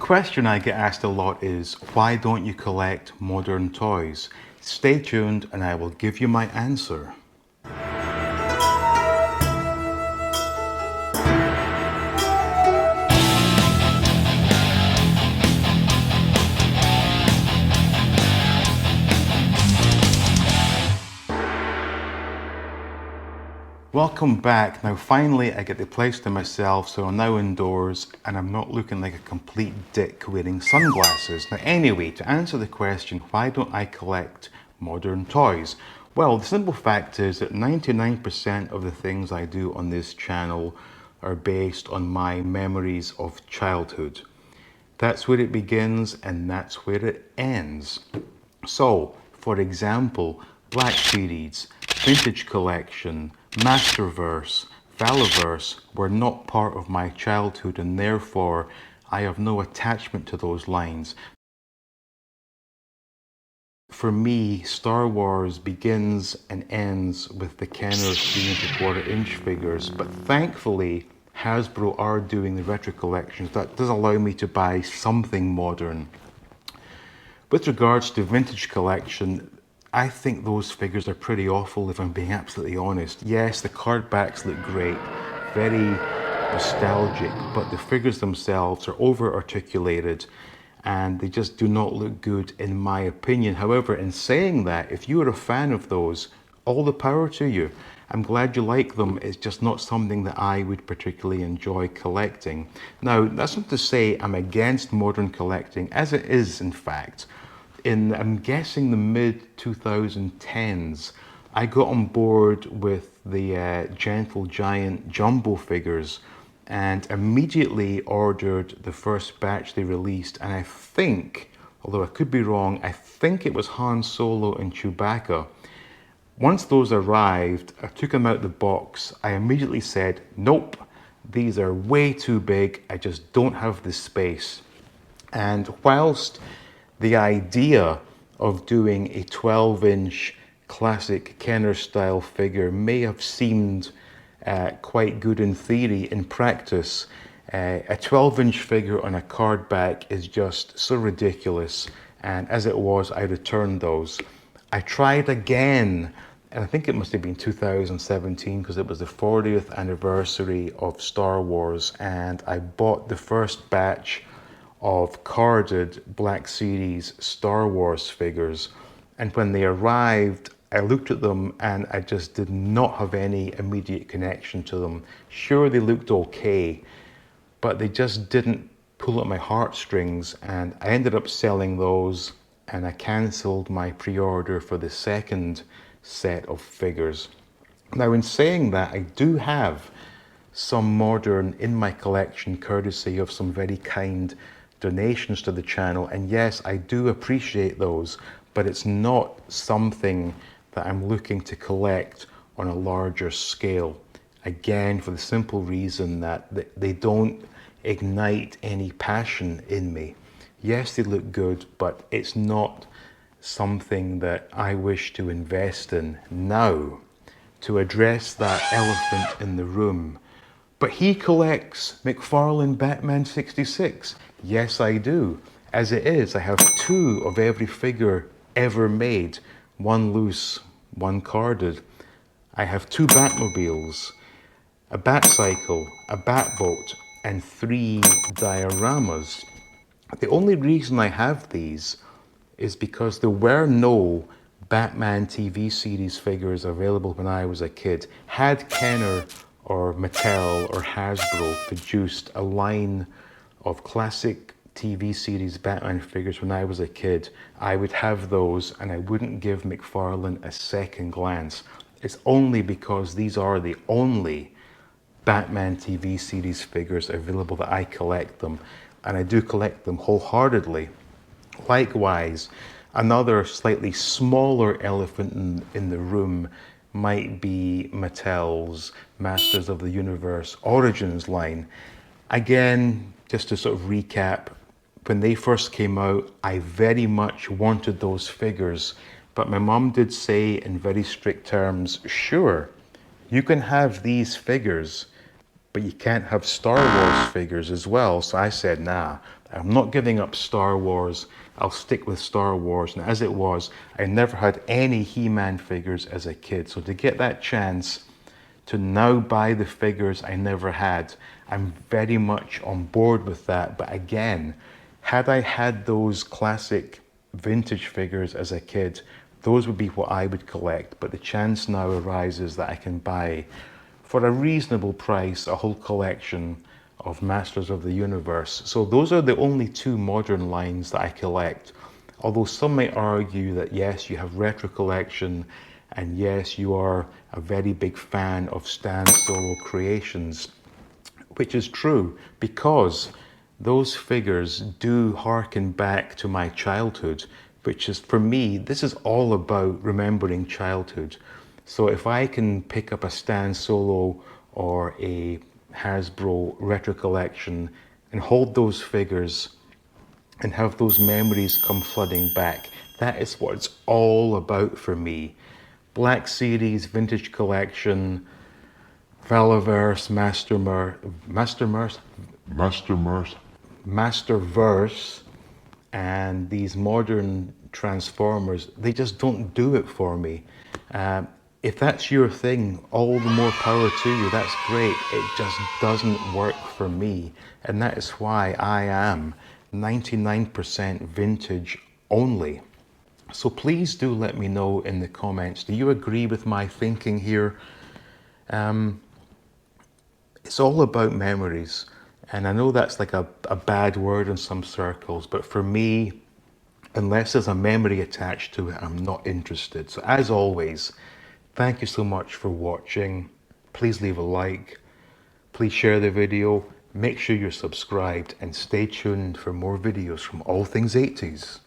question I get asked a lot is, why don't you collect modern toys? Stay tuned and I will give you my answer. Welcome back. Now finally I get the place to myself, so I'm now indoors and I'm not looking like a complete dick wearing sunglasses. Now anyway, to answer the question, why don't I collect modern toys? Well, the simple fact is that 99% of the things I do on this channel are based on my memories of childhood. That's where it begins and that's where it ends. So, for example, Black Series, Vintage Collection, Masterverse, Valaverse were not part of my childhood, and therefore I have no attachment to those lines. For me, Star Wars begins and ends with the Kenner 3¼ inch figures, but thankfully Hasbro are doing the retro collections. That does allow me to buy something modern. With regards to Vintage Collection, I think those figures are pretty awful, if I'm being absolutely honest. Yes, the card backs look great, very nostalgic, but the figures themselves are over-articulated and they just do not look good in my opinion. However, in saying that, if you are a fan of those, all the power to you. I'm glad you like them. It's just not something that I would particularly enjoy collecting. Now, that's not to say I'm against modern collecting, as it is in fact. In, I'm guessing, the mid-2010s, I got on board with the Gentle Giant Jumbo figures and immediately ordered the first batch they released. And I think, although I could be wrong, I think it was Han Solo and Chewbacca. Once those arrived, I took them out of the box. I immediately said, nope, these are way too big. I just don't have the space. And whilst the idea of doing a 12-inch classic Kenner style figure may have seemed quite good in theory, in practice, a 12-inch figure on a card back is just so ridiculous, and as it was, I returned those. I tried again, and I think it must have been 2017 because it was the 40th anniversary of Star Wars, and I bought the first batch of carded Black Series Star Wars figures, and when they arrived I looked at them and I just did not have any immediate connection to them. Sure, they looked okay, but they just didn't pull at my heartstrings, and I ended up selling those and I cancelled my pre-order for the second set of figures. Now, in saying that, I do have some modern in my collection courtesy of some very kind donations to the channel, and yes, I do appreciate those, but it's not something that I'm looking to collect on a larger scale. Again, for the simple reason that they don't ignite any passion in me. Yes, they look good, but it's not something that I wish to invest in now. To address that elephant in the room, but he collects McFarlane Batman 66. Yes, I do. As it is, I have 2 of every figure ever made. 1 loose, 1 carded. I have 2 Batmobiles, a Batcycle, a Batboat, and 3 dioramas. The only reason I have these is because there were no Batman TV series figures available when I was a kid. Had Kenner or Mattel or Hasbro produced a line of classic TV series Batman figures when I was a kid, I would have those and I wouldn't give McFarlane a second glance. It's only because these are the only Batman TV series figures available that I collect them, and I do collect them wholeheartedly. Likewise, another slightly smaller elephant in the room might be Mattel's Masters of the Universe Origins line. Again, just to sort of recap, when they first came out, I very much wanted those figures, but my mom did say in very strict terms, sure, you can have these figures, but you can't have Star Wars figures as well. So I said, nah, I'm not giving up Star Wars. I'll stick with Star Wars. And as it was, I never had any He-Man figures as a kid. So to get that chance to now buy the figures I never had, I'm very much on board with that. But again, had I had those classic vintage figures as a kid, those would be what I would collect. But the chance now arises that I can buy for a reasonable price a whole collection of Masters of the Universe. So those are the only two modern lines that I collect. Although some might argue that yes, you have retro collection, and yes, you are a very big fan of Stan Solo creations, which is true because those figures do harken back to my childhood, which is, for me, this is all about remembering childhood. So if I can pick up a Stan Solo or a Hasbro retro collection and hold those figures and have those memories come flooding back, that is what it's all about for me. Black Series, Vintage Collection, Valaverse, Masterverse, and these modern Transformers, they just don't do it for me. If that's your thing, all the more power to you, that's great. It just doesn't work for me. And that is why I am 99% vintage only. So please do let me know in the comments, do you agree with my thinking here? It's all about memories. And I know that's like a bad word in some circles, but for me, unless there's a memory attached to it, I'm not interested. So as always, thank you so much for watching. Please leave a like. Please share the video. Make sure you're subscribed and stay tuned for more videos from All Things 80s.